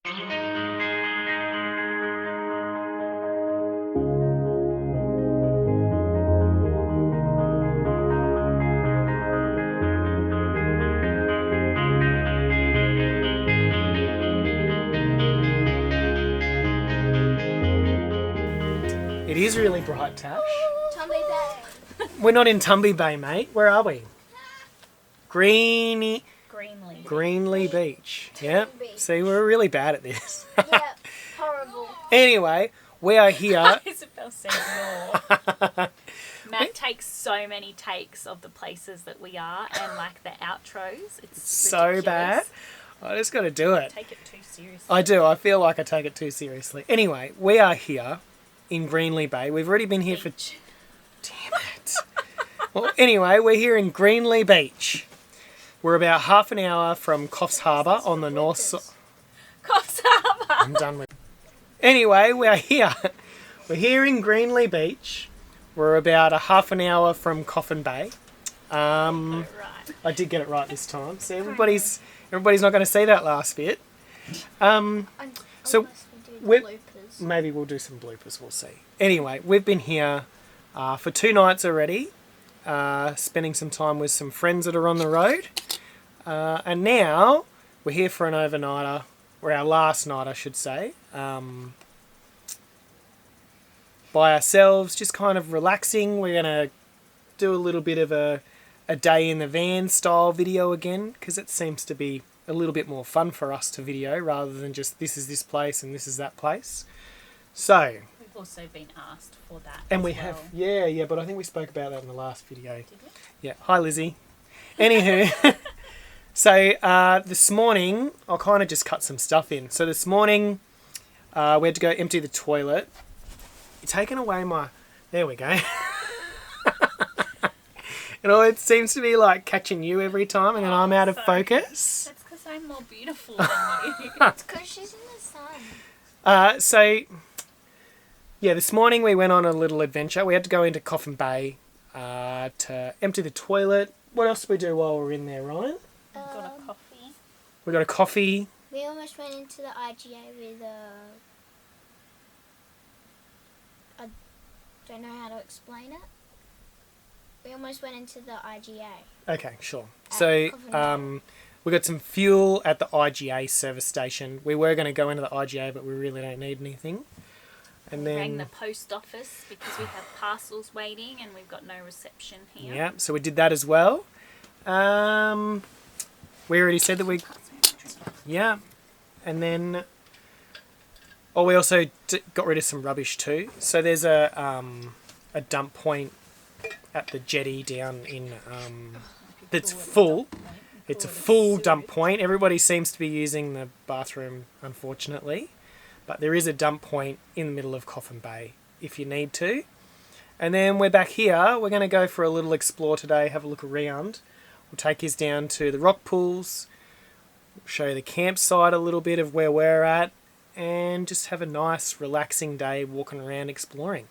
It is really bright, Tash. Tumby Bay. We're not in Tumby Bay, mate. Where are we? Greenly. Greenly Beach. Yep. Beach. See, we're really bad at this. Yeah, horrible. Anyway, we are here. Isabel said no. Matt takes so many takes of the places that we are and like the outros. It's So ridiculous. bad. I just got to do it. Take it too seriously. I do. I feel like I take it too seriously. Anyway, we are here in Greenly Bay. We've already been here for... Damn it. Well, anyway, we're here in Greenly Beach. We're about half an hour from Coffs Harbour on the north side. Coffs Harbour. I'm done with... Anyway, we're here. We're here in Greenly Beach. We're about a half an hour from Coffin Bay. Right. I did get it right this time. So everybody's not going to see that last bit. So maybe we'll do some bloopers. We'll see. Anyway, we've been here for 2 nights already, spending some time with some friends that are on the road, and now we're here for an overnighter, or our last night, I should say, by ourselves, just kind of relaxing. We're going to do a little bit of a day in the van style video again, because it seems to be a little bit more fun for us to video rather than just this is this place and this is that place. So, We've also been asked for that. and as we well. have, yeah, but I think we spoke about that in the last video. Did we? Yeah, hi Lizzie. Anywho, so this morning, I'll kind of just cut some stuff in. So this morning, we had to go empty the toilet. You're taking away my, there we go. You know, it seems to be like catching you every time and then I'm out of sorry. focus. That's because I'm more beautiful than you. It's because she's in the sun. So, yeah, this morning we went on a little adventure. We had to go into Coffin Bay to empty the toilet. What else did we do while we were in there, Ryan? Got a coffee. We got a coffee. We almost went into the IGA with I don't know how to explain it. We almost went into the IGA. Okay, sure. So, we got some fuel at the IGA service station. We were going to go into the IGA, but we really don't need anything. And We rang then, the post office because we have parcels waiting and we've got no reception here. yeah, so we did that as well. We already said that we, yeah. And then, we also got rid of some rubbish too. So there's a dump point at the jetty down in, that's full. It's a full dump point. Everybody seems to be using the bathroom, unfortunately. But there is a dump point in the middle of Coffin Bay if you need to. And then we're back here. We're going to go for a little explore today, have a look around. We'll take us down to the rock pools, show you the campsite a little bit of where we're at, and just have a nice, relaxing day walking around exploring.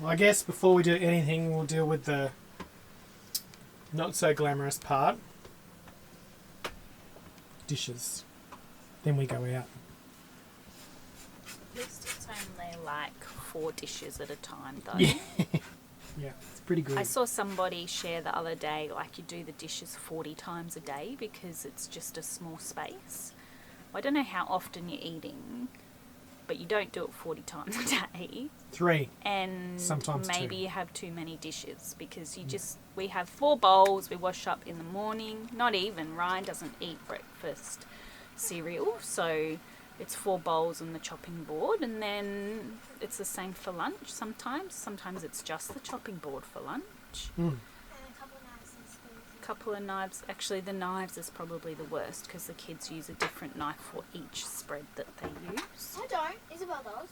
Well, I guess before we do anything, we'll deal with the not so glamorous part. Dishes. Then we go out. At least it's only like 4 dishes at a time though. Yeah. Yeah, it's pretty good. I saw somebody share the other day, like you do the dishes 40 times a day because it's just a small space. I don't know how often you're eating, but you don't do it 40 times a day. 3. And Sometimes maybe 2. you have too many dishes because we have 4 bowls, we wash up in the morning. Not even, Ryan doesn't eat breakfast cereal, so it's 4 bowls on the chopping board, and then it's the same for lunch sometimes it's just the chopping board for lunch. Mm. And a couple of knives and spoons. Couple of knives. Actually, the knives is probably the worst because the kids use a different knife for each spread that they use. I don't. Isabel does.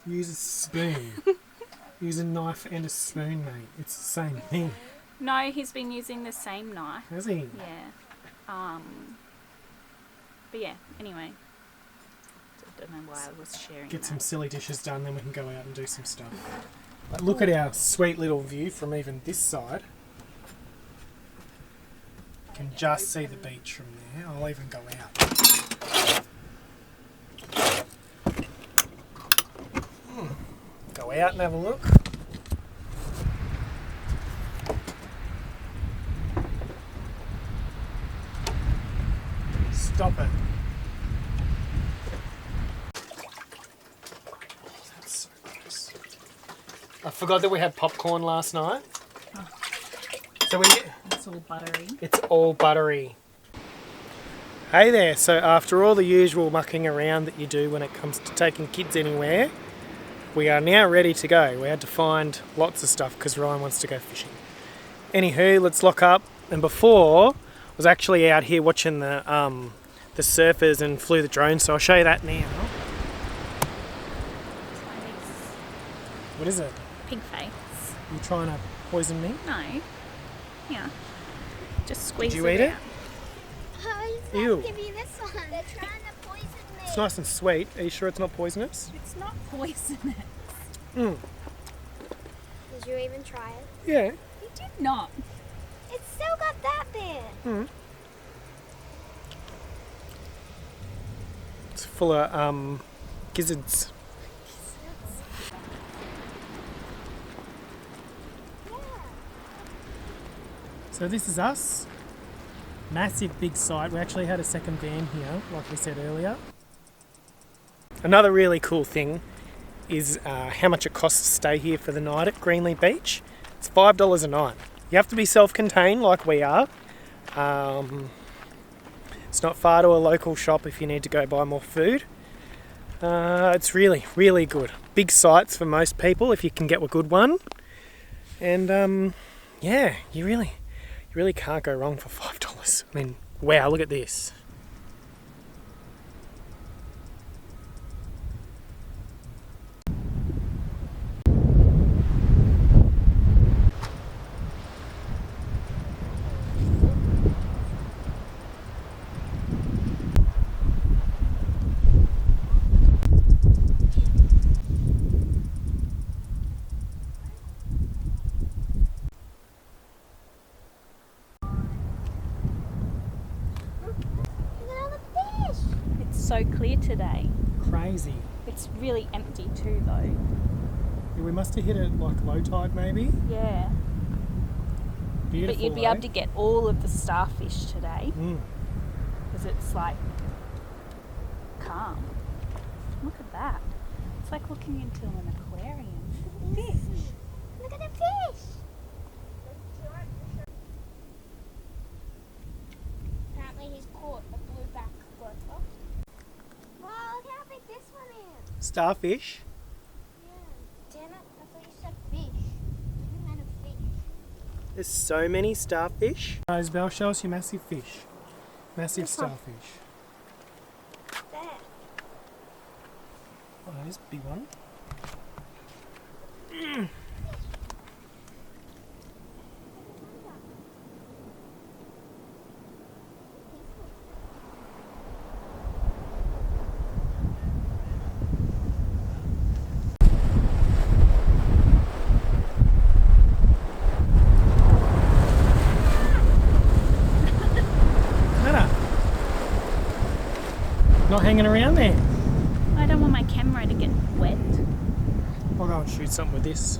Use a spoon. Use a knife and a spoon, mate. It's the same thing. No, he's been using the same knife. Has he? Yeah. But yeah, anyway. I don't know why I was sharing Get that. some silly dishes done, then we can go out and do some stuff. But look at our sweet little view from even this side. can just see the beach from there. I'll even go out. Go out and have a look. Stop it. That's so gross. I forgot that we had popcorn last night. So It's all buttery. it's all buttery. Hey there, so after all the usual mucking around that you do when it comes to taking kids anywhere, we are now ready to go. We had to find lots of stuff because Ryan wants to go fishing. Anywho, let's lock up. And before, I was actually out here watching the surfers and flew the drone, so I'll show you that now. What is it? Pig face. You trying to poison me? No. Yeah. Just squeeze Did you it eat it? out. Oh, Ew. give me this one. They're trying to poison me. It's nice and sweet. Are you sure it's not poisonous? It's not poisonous. Mm. Did you even try it? Yeah. You did not. It's still got that bit. Mm. It's full of gizzards. Yeah. So this is us. Massive big site. We actually had a second van here, like we said earlier. Another really cool thing is how much it costs to stay here for the night at Greenlee Beach. It's $5 a night. You have to be self-contained like we are. It's not far to a local shop if you need to go buy more food. It's really, really good. Big sites for most people if you can get a good one. And yeah, you really can't go wrong for $5. I mean, wow, look at this. Look at all the fish. It's so clear today. Crazy. It's really empty too, though. Yeah, we must have hit it like low tide maybe. Yeah. Beautiful. But you'd be able to get all of the starfish today Mm. because it's like calm. Look at that. It's like looking into an aquarium. Fish. Look at the fish. Apparently he's caught a blueback gopher. Wow, look how big this one is. Starfish. Yeah. Damn it, I thought you said fish. You meant a fish. There's so many starfish. Isabel, show us your massive fish. Massive This one. starfish. There. Oh, there's a big one. Nada. Not hanging around there. I don't want my camera to get wet. I'll go and shoot something with this.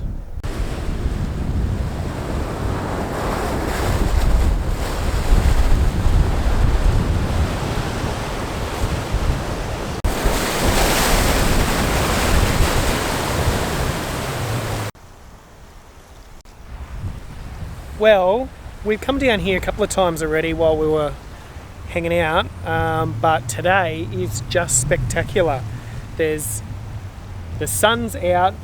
Well, we've come down here a couple of times already while we were hanging out, but today is just spectacular. The sun's out,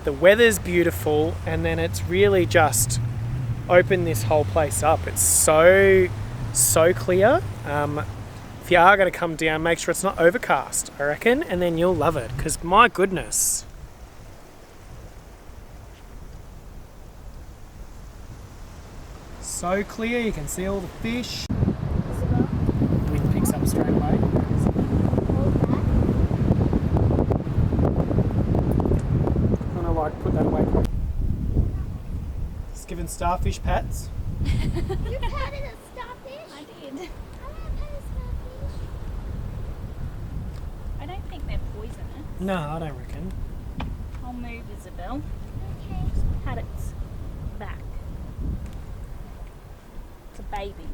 the weather's beautiful, and then it's really just opened this whole place up. It's so clear. If you are going to come down, make sure it's not overcast, I reckon, and then you'll love it, because my goodness. So clear, you can see all the fish. Wind picks up straight away. I'm gonna like put that away quick. Just giving starfish pats. You patted a starfish good. I don't think they're poisonous. No, I don't reckon. I'll move Isabel. Okay. Pat its back. It's a baby.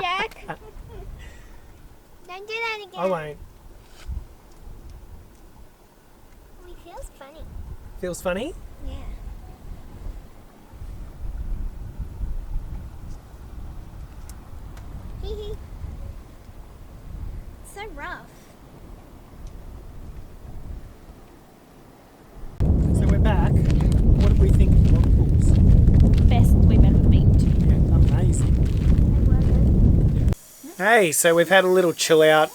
Jack. Don't do that again. I won't. Oh, it feels funny. Feels funny? Yeah. Hee hee. It's so rough. So we're back. What did we think of the rock pools? Best we've ever been to. Yeah, amazing. Hey, so we've had a little chill out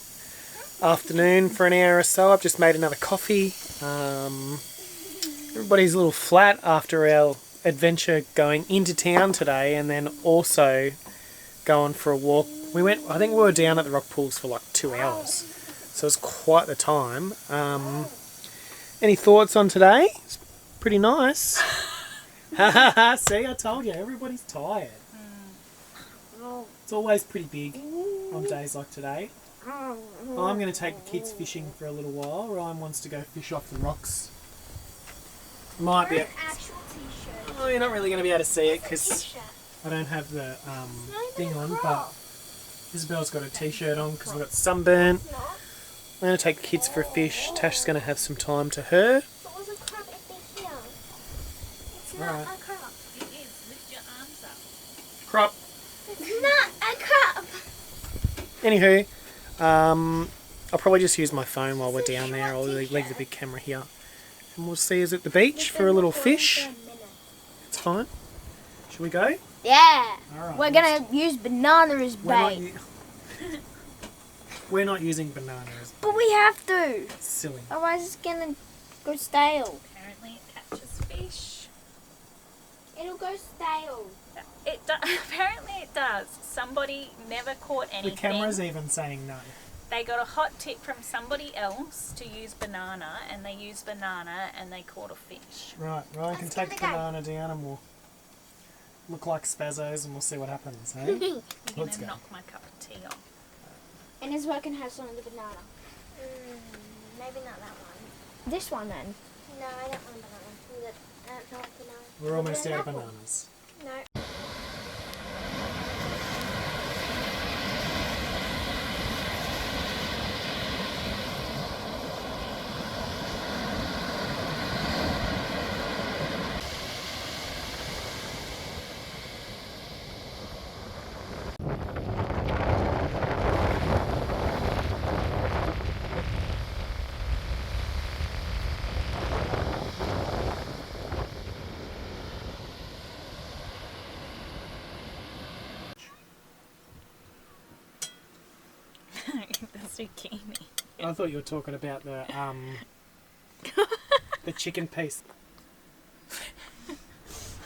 afternoon for an hour or so. I've just made another coffee. Everybody's a little flat after our adventure going into town today and then also going for a walk. I think we were down at the rock pools for like 2 hours. So it was quite the time. Any thoughts on today? It's pretty nice. See, I told you, everybody's tired. It's always pretty big on days like today. I'm going to take the kids fishing for a little while. Ryan wants to go fish off the rocks. Might be. Actual t-shirt. Oh, you're not really going to be able to see it because T-shirt. I don't have the thing on, but Isabel's got a t-shirt on because we've got sunburn. It's not. I'm going to take the kids for a fish. Tash's going to have some time to her. It was a crab at the heel. It's not Alright. a crab. It is. Lift your arms up. Crop. It's not a crab. Anywho, I'll probably just use my phone while we're down there. I'll leave the big camera here. And we'll see us at the beach for a little fish. It's fine. Should we go? Yeah. Alright. We're gonna use banana as We're not, bait. we're not using bananas. But we have to. It's silly. Otherwise it's gonna go stale. Apparently it catches fish. It'll go stale. Apparently it does. Somebody never caught anything. The camera's even saying no. They got a hot tip from somebody else to use banana, and they used banana and they caught a fish. Right, Ryan can Let's take give the it a go. banana down and we'll look like spazzos and we'll see what happens, hey? You're Let's gonna go. knock my cup of tea off. And his work can have some of the banana. Maybe not that one. This one then? No, I don't want banana. I don't want banana. We're almost An out of apple. bananas. No. The zucchini. I thought you were talking about the the chicken piece.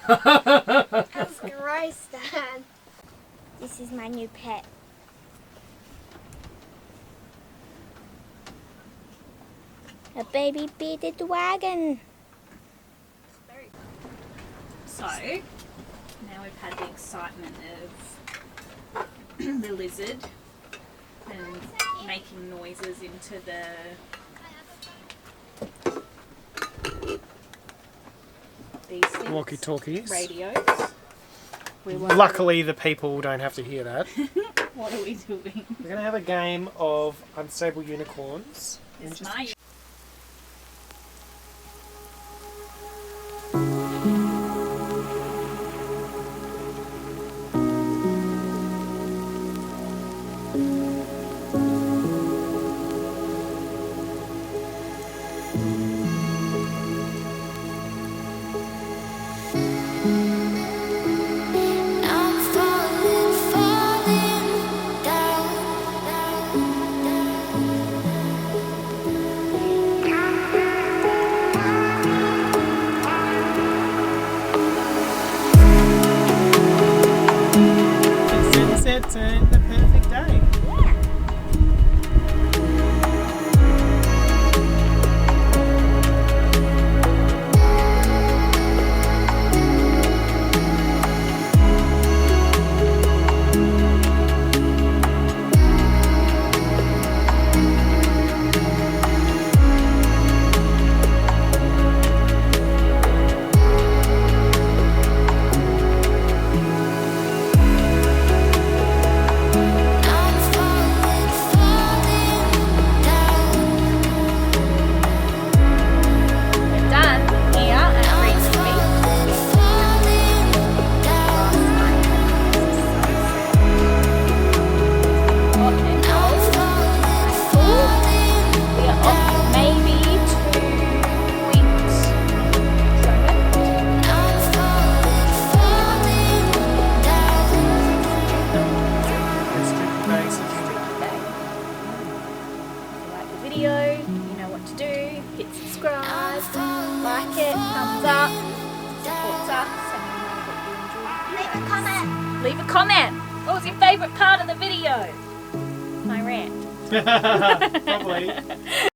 That's gross, Dad. This is my new pet. A baby bearded wagon. So, now we've had the excitement of the lizard and making noises into the these things, Walkie-talkies. radios. We were, Luckily, the people don't have to hear that. what are we doing? We're going to have a game of Unstable Unicorns. And It's just- my I'm falling, falling down, down, down. video, you know what to do. Hit subscribe, like it, thumbs up, supports us, and we know that you enjoyed it. Leave a comment. Leave a comment. What was your favourite part of the video? My rant. Probably.